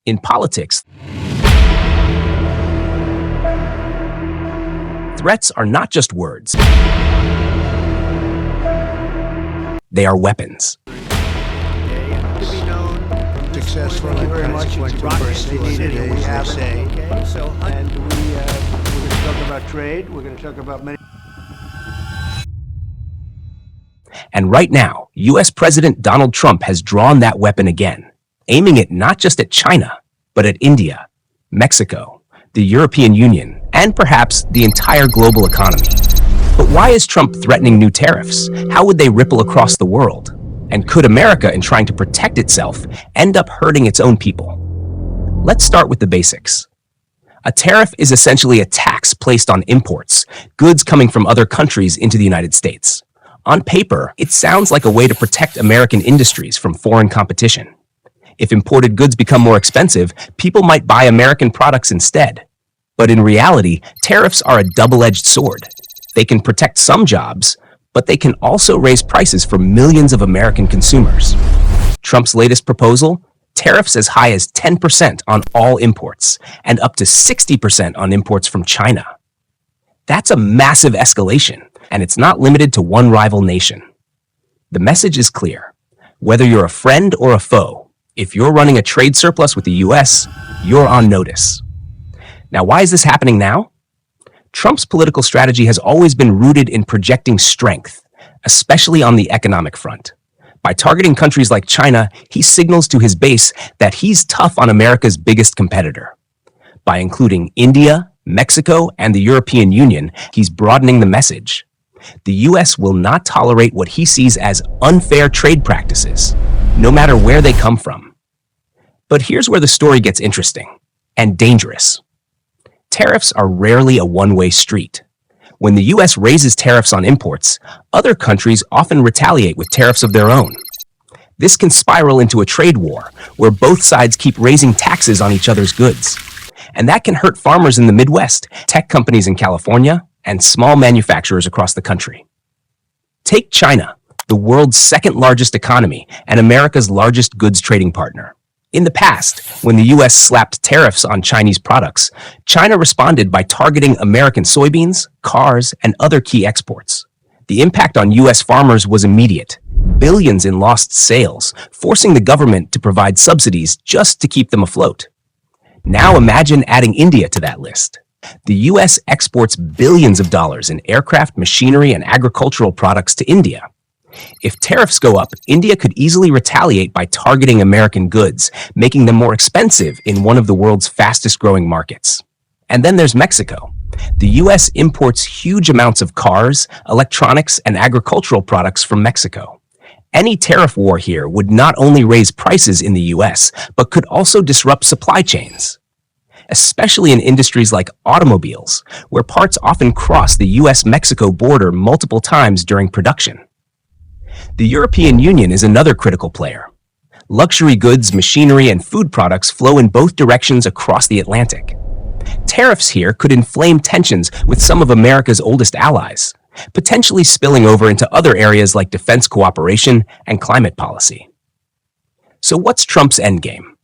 In politics, threats are not just words. They are weapons. Successful. Thank you very much. They need it, and we have it. Okay, so and we're going to talk about trade. We're going to talk about many. And right now, U.S. President Donald Trump has drawn that weapon again, aiming it not just at China, but at India, Mexico, the European Union, and perhaps the entire global economy. But why is Trump threatening new tariffs? How would they ripple across the world? And could America, in trying to protect itself, end up hurting its own people? Let's start with the basics. A tariff is essentially a tax placed on imports, goods coming from other countries into the United States. On paper, it sounds like a way to protect American industries from foreign competition. If imported goods become more expensive, people might buy American products instead. But in reality, tariffs are a double-edged sword. They can protect some jobs, but they can also raise prices for millions of American consumers. Trump's latest proposal? Tariffs as high as 10% on all imports, and up to 60% on imports from China. That's a massive escalation, and it's not limited to one rival nation. The message is clear. Whether you're a friend or a foe, if you're running a trade surplus with the US, you're on notice. Now, why is this happening now? Trump's political strategy has always been rooted in projecting strength, especially on the economic front. By targeting countries like China, he signals to his base that he's tough on America's biggest competitor. By including India, Mexico, and the European Union, he's broadening the message. The U.S. will not tolerate what he sees as unfair trade practices, no matter where they come from. But here's where the story gets interesting and dangerous. Tariffs are rarely a one-way street. When the U.S. raises tariffs on imports, other countries often retaliate with tariffs of their own. This can spiral into a trade war, where both sides keep raising taxes on each other's goods. And that can hurt farmers in the Midwest, tech companies in California, and small manufacturers across the country. Take China, the world's second-largest economy and America's largest goods trading partner. In the past, when the U.S. slapped tariffs on Chinese products, China responded by targeting American soybeans, cars, and other key exports. The impact on U.S. farmers was immediate, billions in lost sales, forcing the government to provide subsidies just to keep them afloat. Now imagine adding India to that list. The U.S. exports billions of dollars in aircraft, machinery, and agricultural products to India. If tariffs go up, India could easily retaliate by targeting American goods, making them more expensive in one of the world's fastest-growing markets. And then there's Mexico. The U.S. imports huge amounts of cars, electronics, and agricultural products from Mexico. Any tariff war here would not only raise prices in the U.S., but could also disrupt supply chains, especially in industries like automobiles, where parts often cross the U.S.-Mexico border multiple times during production. The European Union is another critical player. Luxury goods, machinery, and food products flow in both directions across the Atlantic. Tariffs here could inflame tensions with some of America's oldest allies, potentially spilling over into other areas like defense cooperation and climate policy. So what's Trump's endgame?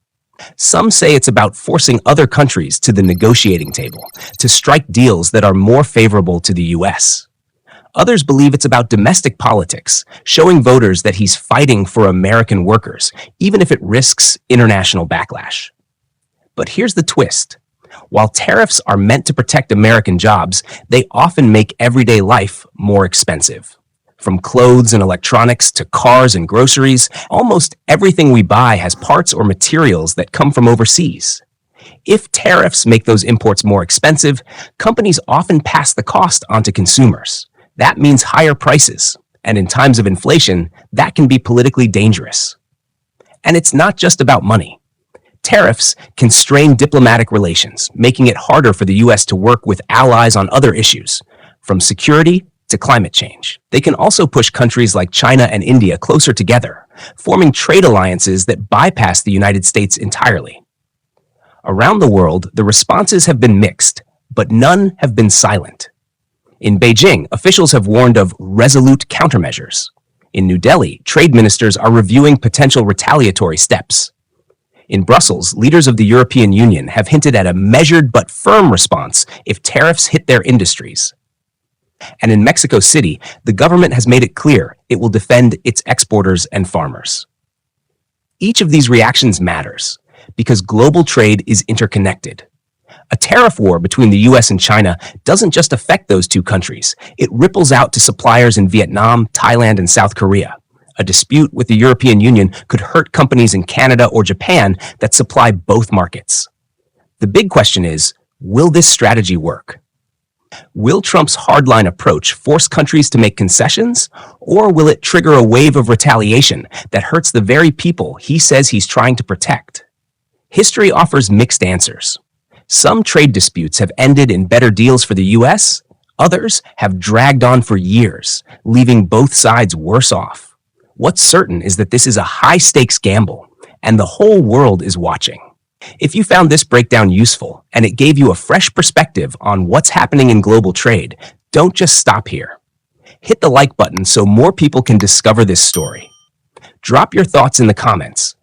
Some say it's about forcing other countries to the negotiating table to strike deals that are more favorable to the U.S. Others believe it's about domestic politics, showing voters that he's fighting for American workers, even if it risks international backlash. But here's the twist. While tariffs are meant to protect American jobs, they often make everyday life more expensive. From clothes and electronics to cars and groceries, almost everything we buy has parts or materials that come from overseas. If tariffs make those imports more expensive, companies often pass the cost on to consumers. That means higher prices, and in times of inflation, that can be politically dangerous. And it's not just about money. Tariffs can strain diplomatic relations, making it harder for the U.S. to work with allies on other issues, from security to climate change. They can also push countries like China and India closer together, forming trade alliances that bypass the United States entirely. Around the world, the responses have been mixed, but none have been silent. In Beijing, officials have warned of resolute countermeasures. In New Delhi, trade ministers are reviewing potential retaliatory steps. In Brussels, leaders of the European Union have hinted at a measured but firm response if tariffs hit their industries. And in Mexico City, the government has made it clear it will defend its exporters and farmers. Each of these reactions matters because global trade is interconnected. A tariff war between the US and China doesn't just affect those two countries. It ripples out to suppliers in Vietnam, Thailand, and South Korea. A dispute with the European Union could hurt companies in Canada or Japan that supply both markets. The big question is, will this strategy work? Will Trump's hardline approach force countries to make concessions, or will it trigger a wave of retaliation that hurts the very people he says he's trying to protect? History offers mixed answers. Some trade disputes have ended in better deals for the US, others have dragged on for years, leaving both sides worse off. What's certain is that this is a high-stakes gamble, and the whole world is watching. If you found this breakdown useful and it gave you a fresh perspective on what's happening in global trade, don't just stop here. Hit the like button so more people can discover this story. Drop your thoughts in the comments.